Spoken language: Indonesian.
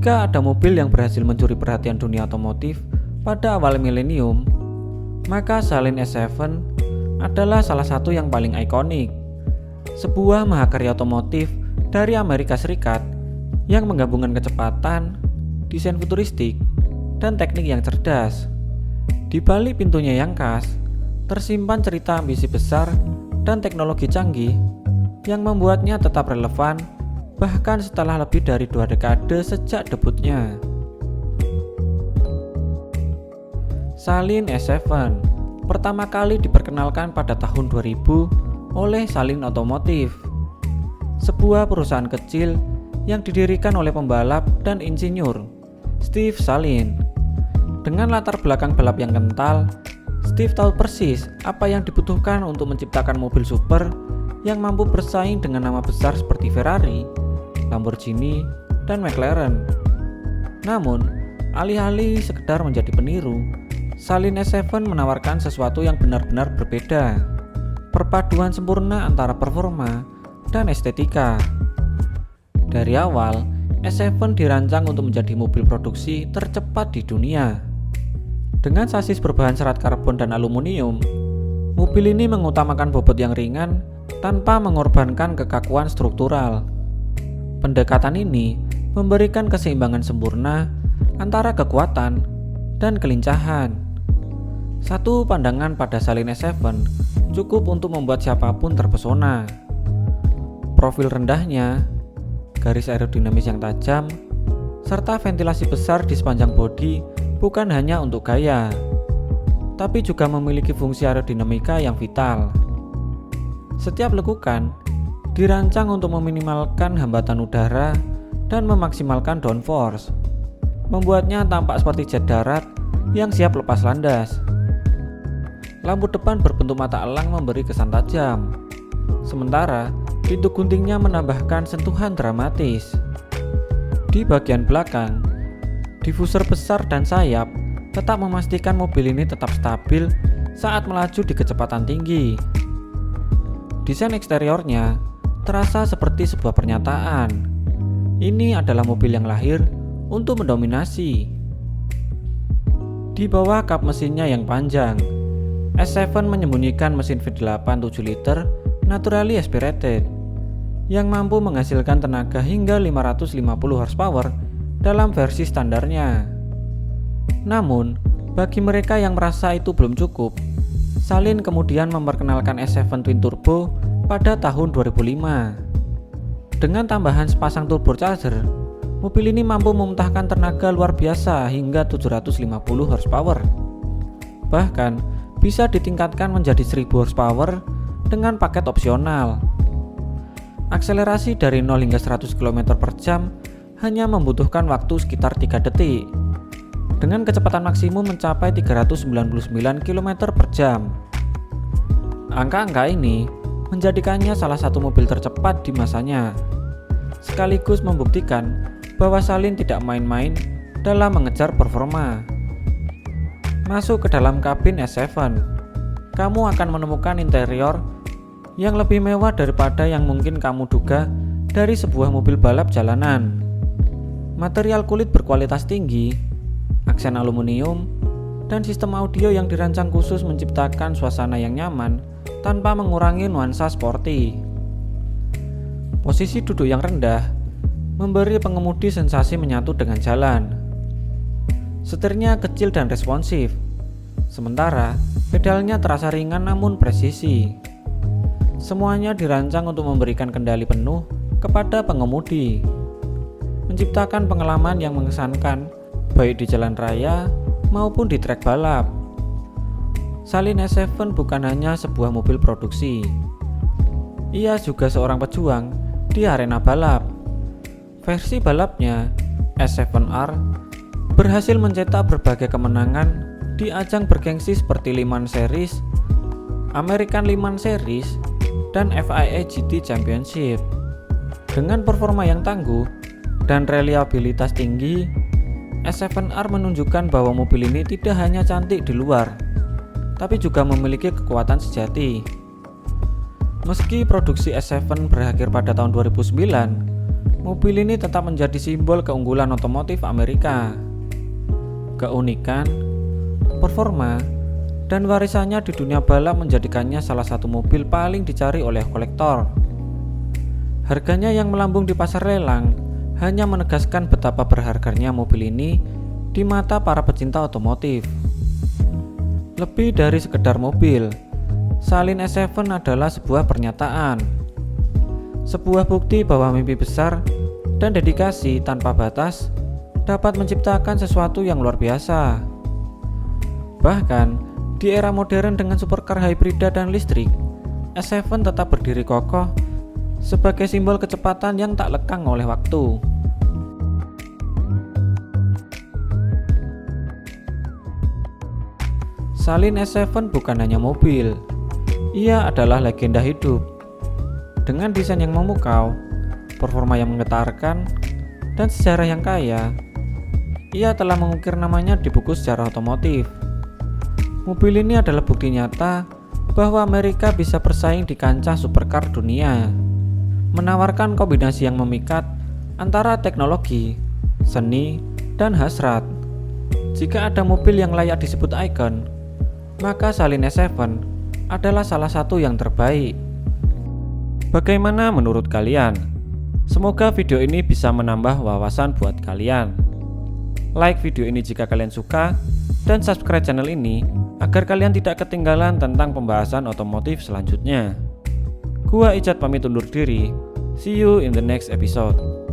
Jika ada mobil yang berhasil mencuri perhatian dunia otomotif pada awal milenium, maka Saleen S7 adalah salah satu yang paling ikonik. Sebuah mahakarya otomotif dari Amerika Serikat yang menggabungkan kecepatan, desain futuristik, dan teknik yang cerdas. Di balik pintunya yang khas, tersimpan cerita ambisi besar dan teknologi canggih yang membuatnya tetap relevan bahkan setelah lebih dari 2 dekade sejak debutnya. Saleen S7 pertama kali diperkenalkan pada tahun 2000 oleh Saleen Automotive, sebuah perusahaan kecil yang didirikan oleh pembalap dan insinyur Steve Saleen. Dengan latar belakang balap yang kental, Steve tahu persis apa yang dibutuhkan untuk menciptakan mobil super yang mampu bersaing dengan nama besar seperti Ferrari, Lamborghini, dan McLaren. Namun, alih-alih sekedar menjadi peniru, Saleen S7 menawarkan sesuatu yang benar-benar berbeda. Perpaduan sempurna antara performa dan estetika. Dari awal, S7 dirancang untuk menjadi mobil produksi tercepat di dunia. Dengan sasis berbahan serat karbon dan aluminium, mobil ini mengutamakan bobot yang ringan tanpa mengorbankan kekakuan struktural. Pendekatan ini memberikan keseimbangan sempurna antara kekuatan dan kelincahan. Satu pandangan pada Saleen S7 cukup untuk membuat siapapun terpesona. Profil rendahnya, garis aerodinamis yang tajam, serta ventilasi besar di sepanjang bodi bukan hanya untuk gaya, tapi juga memiliki fungsi aerodinamika yang vital. Setiap lekukan dirancang untuk meminimalkan hambatan udara dan memaksimalkan downforce, membuatnya tampak seperti jet darat yang siap lepas landas. Lampu depan berbentuk mata elang memberi kesan tajam, sementara pintu guntingnya menambahkan sentuhan dramatis. Di bagian belakang, diffuser besar dan sayap tetap memastikan mobil ini tetap stabil saat melaju di kecepatan tinggi. Desain eksteriornya terasa seperti sebuah pernyataan. Ini adalah mobil yang lahir untuk mendominasi. Di bawah kap mesinnya yang panjang, S7 menyembunyikan mesin V8 7 liter naturally aspirated yang mampu menghasilkan tenaga hingga 550 horsepower dalam versi standarnya. Namun, bagi mereka yang merasa itu belum cukup, Saleen kemudian memperkenalkan S7 Twin Turbo pada tahun 2005. Dengan tambahan sepasang turbocharger, mobil ini mampu memuntahkan tenaga luar biasa hingga 750 horsepower. Bahkan, bisa ditingkatkan menjadi 1000 horsepower dengan paket opsional. Akselerasi dari 0 hingga 100 km per jam hanya membutuhkan waktu sekitar 3 detik, dengan kecepatan maksimum mencapai 399 km per jam. Angka-angka ini menjadikannya salah satu mobil tercepat di masanya, sekaligus membuktikan bahwa Saleen tidak main-main dalam mengejar performa. Masuk ke dalam kabin S7, kamu akan menemukan interior yang lebih mewah daripada yang mungkin kamu duga dari sebuah mobil balap jalanan. Material kulit berkualitas tinggi, aksen aluminium, dan sistem audio yang dirancang khusus menciptakan suasana yang nyaman tanpa mengurangi nuansa sporty. Posisi duduk yang rendah memberi pengemudi sensasi menyatu dengan jalan. Setirnya kecil dan responsif, sementara pedalnya terasa ringan namun presisi. Semuanya dirancang untuk memberikan kendali penuh kepada pengemudi, menciptakan pengalaman yang mengesankan baik di jalan raya maupun di trek balap. Saleen S7 bukan hanya sebuah mobil produksi, ia juga seorang pejuang di arena balap. Versi balapnya, S7R berhasil mencetak berbagai kemenangan di ajang bergengsi seperti Le Mans Series, American Le Mans Series, dan FIA GT Championship. Dengan performa yang tangguh dan reliabilitas tinggi, S7R menunjukkan bahwa mobil ini tidak hanya cantik di luar, tapi juga memiliki kekuatan sejati. Meski produksi S7 berakhir pada tahun 2009, mobil ini tetap menjadi simbol keunggulan otomotif Amerika. Keunikan, performa, dan warisannya di dunia balap menjadikannya salah satu mobil paling dicari oleh kolektor. Harganya yang melambung di pasar lelang hanya menegaskan betapa berharganya mobil ini di mata para pecinta otomotif. Lebih dari sekedar mobil, Saleen S7 adalah sebuah pernyataan, sebuah bukti bahwa mimpi besar dan dedikasi tanpa batas dapat menciptakan sesuatu yang luar biasa. Bahkan di era modern dengan supercar hibrida dan listrik, S7 tetap berdiri kokoh sebagai simbol kecepatan yang tak lekang oleh waktu. Saleen S7 bukan hanya mobil, ia adalah legenda hidup. Dengan desain yang memukau, performa yang menggetarkan, dan sejarah yang kaya, ia telah mengukir namanya di buku sejarah otomotif. Mobil ini adalah bukti nyata bahwa Amerika bisa bersaing di kancah supercar dunia, menawarkan kombinasi yang memikat antara teknologi, seni, dan hasrat. Jika ada mobil yang layak disebut ikon, maka Saleen S7 adalah salah satu yang terbaik. Bagaimana menurut kalian? Semoga video ini bisa menambah wawasan buat kalian. Like video ini jika kalian suka, dan subscribe channel ini agar kalian tidak ketinggalan tentang pembahasan otomotif selanjutnya. Gua Icat pamit undur diri. See you in the next episode.